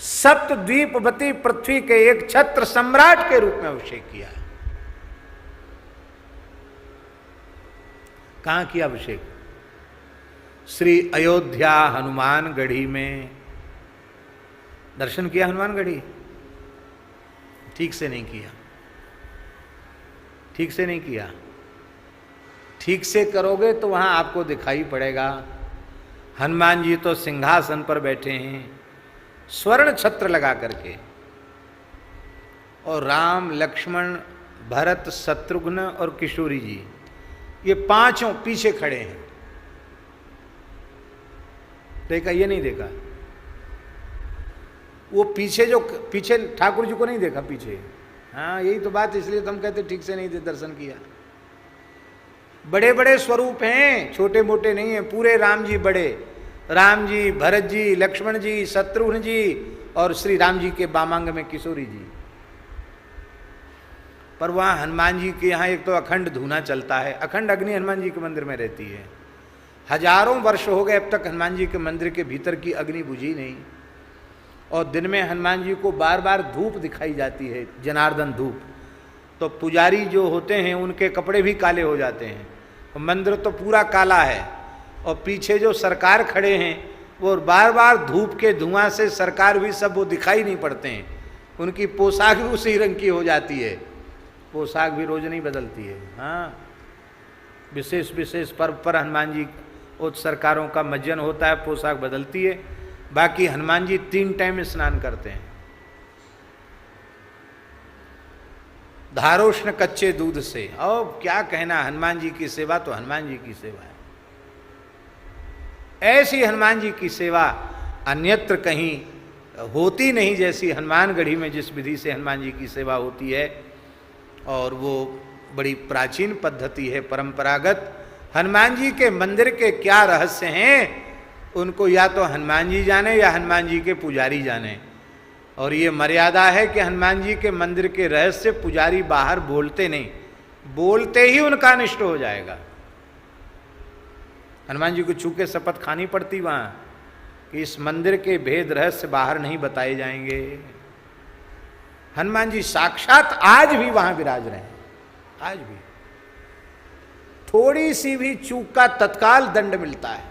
सप्तद्वीपवती पृथ्वी के एक छत्र सम्राट के रूप में अभिषेक किया। कहां किया अभिषेक? श्री अयोध्या हनुमानगढ़ी में। दर्शन किया हनुमानगढ़ी? ठीक से नहीं किया, ठीक से नहीं किया। ठीक से करोगे तो वहां आपको दिखाई पड़ेगा हनुमान जी तो सिंहासन पर बैठे हैं स्वर्ण छत्र लगा करके, और राम लक्ष्मण भरत शत्रुघ्न और किशोरी जी ये पांचों पीछे खड़े हैं। देखा? ये नहीं देखा? वो पीछे जो पीछे ठाकुर जी को नहीं देखा पीछे। हाँ, यही तो बात, इसलिए तो हम कहते ठीक से नहीं दर्शन किया। बड़े बड़े स्वरूप हैं, छोटे मोटे नहीं हैं। पूरे राम जी बड़े, राम जी, भरत जी, लक्ष्मण जी, शत्रुघ्न जी और श्री राम जी के बामांग में किशोरी जी। पर वहाँ हनुमान जी के यहाँ एक तो अखंड धूना चलता है, अखंड अग्नि हनुमान जी के मंदिर में रहती है। हजारों वर्ष हो गए अब तक हनुमान जी के मंदिर के भीतर की अग्नि बुझी नहीं, और दिन में हनुमान जी को बार बार धूप दिखाई जाती है, जनार्दन धूप। तो पुजारी जो होते हैं उनके कपड़े भी काले हो जाते हैं, मंदिर तो पूरा काला है, और पीछे जो सरकार खड़े हैं वो बार बार धूप के धुआं से सरकार भी सब वो दिखाई नहीं पड़ते हैं। उनकी पोशाक भी उसी रंग की हो जाती है, पोशाक भी रोज नहीं बदलती है। हाँ, विशेष विशेष पर्व पर हनुमान जी उस सरकारों का मज्जन होता है, पोशाक बदलती है। बाकी हनुमान जी 3 टाइम स्नान करते हैं, धारोष्ण कच्चे दूध से। और क्या कहना, हनुमान जी की सेवा तो हनुमान जी की सेवा है। ऐसी हनुमान जी की सेवा अन्यत्र कहीं होती नहीं, जैसी हनुमानगढ़ी में जिस विधि से हनुमान जी की सेवा होती है। और वो बड़ी प्राचीन पद्धति है, परंपरागत। हनुमान जी के मंदिर के क्या रहस्य हैं उनको या तो हनुमान जी जाने या हनुमान जी के पुजारी जाने। और ये मर्यादा है कि हनुमान जी के मंदिर के रहस्य पुजारी बाहर बोलते नहीं, बोलते ही उनका अनिष्ट हो जाएगा। हनुमान जी को छू के शपथ खानी पड़ती वहां कि इस मंदिर के भेद रहस्य बाहर नहीं बताए जाएंगे। हनुमान जी साक्षात आज भी वहां विराज रहे हैं, आज भी। थोड़ी सी भी चूक का तत्काल दंड मिलता है।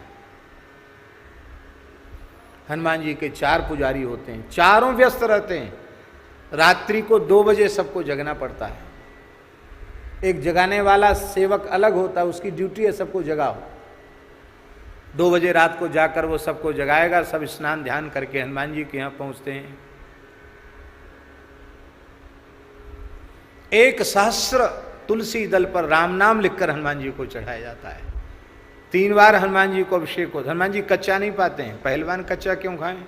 हनुमान जी के 4 पुजारी होते हैं, चारों व्यस्त रहते हैं। रात्रि को 2 बजे सबको जगना पड़ता है। एक जगाने वाला सेवक अलग होता है, उसकी ड्यूटी है सबको जगाओ। 2 बजे रात को जाकर वो सबको जगाएगा। सब स्नान ध्यान करके हनुमान जी के यहाँ पहुँचते हैं। 1 सहस्र तुलसी दल पर राम नाम लिखकर हनुमान जी को चढ़ाया जाता है। 3 बार हनुमान जी को अभिषेक होता है। हनुमान जी कच्चा नहीं पाते हैं, पहलवान कच्चा क्यों खाएं?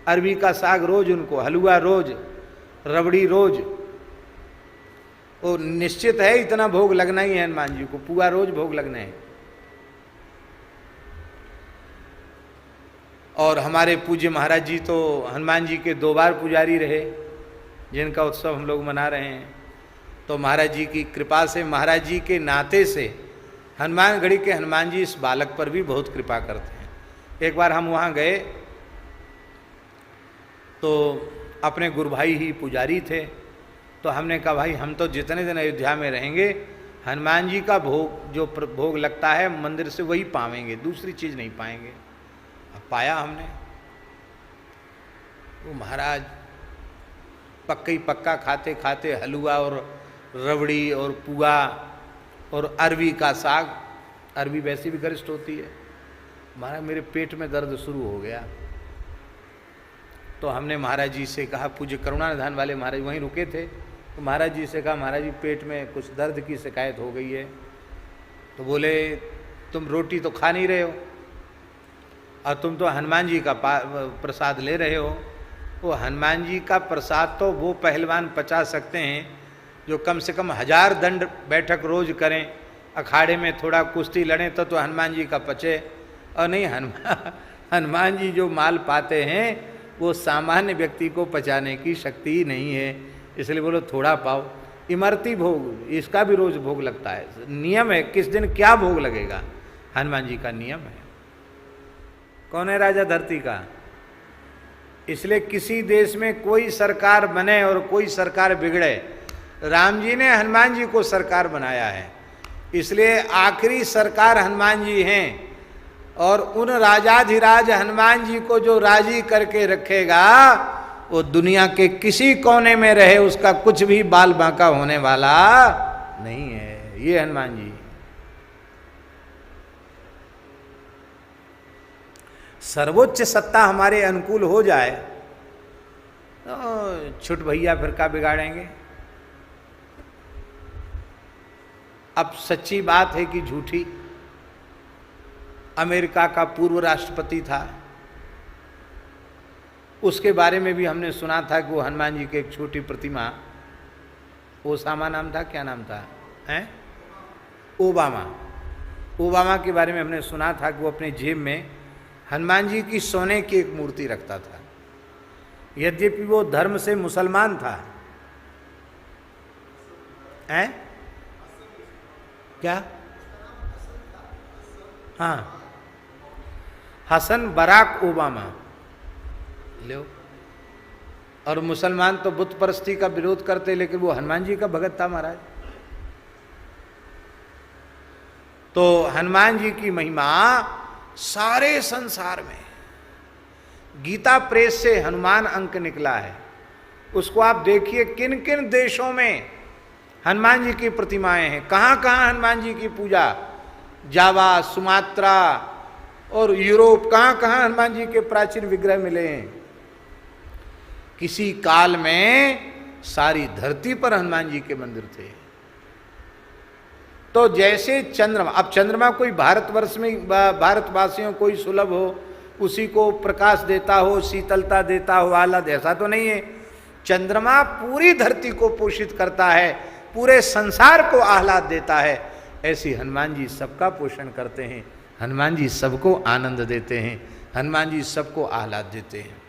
अरबी का साग रोज उनको, हलवा रोज, रबड़ी रोज। वो निश्चित है इतना भोग लगना ही है हनुमान जी को, पुआ रोज भोग लगना है। और हमारे पूज्य महाराज जी तो हनुमान जी के 2 बार पुजारी रहे, जिनका उत्सव हम लोग मना रहे हैं। तो महाराज जी की कृपा से, महाराज जी के नाते से हनुमानगढ़ी के हनुमान जी इस बालक पर भी बहुत कृपा करते हैं। एक बार हम वहाँ गए तो अपने गुरु भाई ही पुजारी थे, तो हमने कहा भाई हम तो जितने दिन अयोध्या में रहेंगे हनुमान जी का भोग जो भोग लगता है मंदिर से वही पावेंगे, दूसरी चीज़ नहीं पाएंगे। अब पाया हमने। वो महाराज पक्का ही पक्का खाते खाते हलवा और रबड़ी और पुआ और अरबी का साग, अरबी वैसे भी गरिष्ठ होती है। महाराज मेरे पेट में दर्द शुरू हो गया। तो हमने महाराज जी से कहा, पूज्य करुणानिधान वाले महाराज वहीं रुके थे, तो महाराज जी से कहा महाराज जी पेट में कुछ दर्द की शिकायत हो गई है। तो बोले तुम रोटी तो खा नहीं रहे हो और तुम तो हनुमान जी का प्रसाद ले रहे हो। वो हनुमान जी का प्रसाद तो वो पहलवान पचा सकते हैं जो कम से कम 1000 दंड बैठक रोज करें, अखाड़े में थोड़ा कुश्ती लड़ें तो हनुमान जी का पचे। और नहीं, हनुमान जी जो माल पाते हैं वो सामान्य व्यक्ति को पचाने की शक्ति ही नहीं है, इसलिए बोलो थोड़ा पाओ। इमरती भोग इसका भी रोज भोग लगता है, नियम है किस दिन क्या भोग लगेगा, हनुमान जी का नियम है। कौन है राजा धरती का? इसलिए किसी देश में कोई सरकार बने और कोई सरकार बिगड़े, राम जी ने हनुमान जी को सरकार बनाया है, इसलिए आखिरी सरकार हनुमान जी हैं। और उन राजाधिराज हनुमान जी को जो राजी करके रखेगा वो दुनिया के किसी कोने में रहे, उसका कुछ भी बाल बांका होने वाला नहीं है। ये हनुमान जी। सर्वोच्च सत्ता हमारे अनुकूल हो जाए तो छुट भैया फिर का बिगाड़ेंगे। अब सच्ची बात है कि झूठी, अमेरिका का पूर्व राष्ट्रपति था, उसके बारे में भी हमने सुना था कि वो हनुमान जी की एक छोटी प्रतिमा, ओसामा नाम था, क्या नाम था, हैं ओबामा के बारे में हमने सुना था कि वो अपने जेब में हनुमान जी की सोने की एक मूर्ति रखता था। यद्यपि वो धर्म से मुसलमान था। हैं क्या? हाँ, हसन बराक ओबामा लो। और मुसलमान तो बुत परस्ती का विरोध करते, लेकिन वो हनुमान जी का भगत था महाराज। तो हनुमान जी की महिमा सारे संसार में, गीता प्रेस से हनुमान अंक निकला है, उसको आप देखिए किन किन देशों में हनुमान जी की प्रतिमाएं हैं, कहाँ कहाँ हनुमान जी की पूजा, जावा, सुमात्रा और यूरोप, कहाँ कहाँ हनुमान जी के प्राचीन विग्रह मिले हैं। किसी काल में सारी धरती पर हनुमान जी के मंदिर थे। तो जैसे चंद्रमा, अब चंद्रमा कोई भारतवर्ष में भारतवासियों कोई सुलभ हो, उसी को प्रकाश देता हो, शीतलता देता हो, आह्लाद, ऐसा तो नहीं है। चंद्रमा पूरी धरती को पोषित करता है, पूरे संसार को आह्लाद देता है। ऐसी हनुमान जी सबका पोषण करते हैं, हनुमान जी सबको आनंद देते हैं, हनुमान जी सबको आह्लाद देते हैं।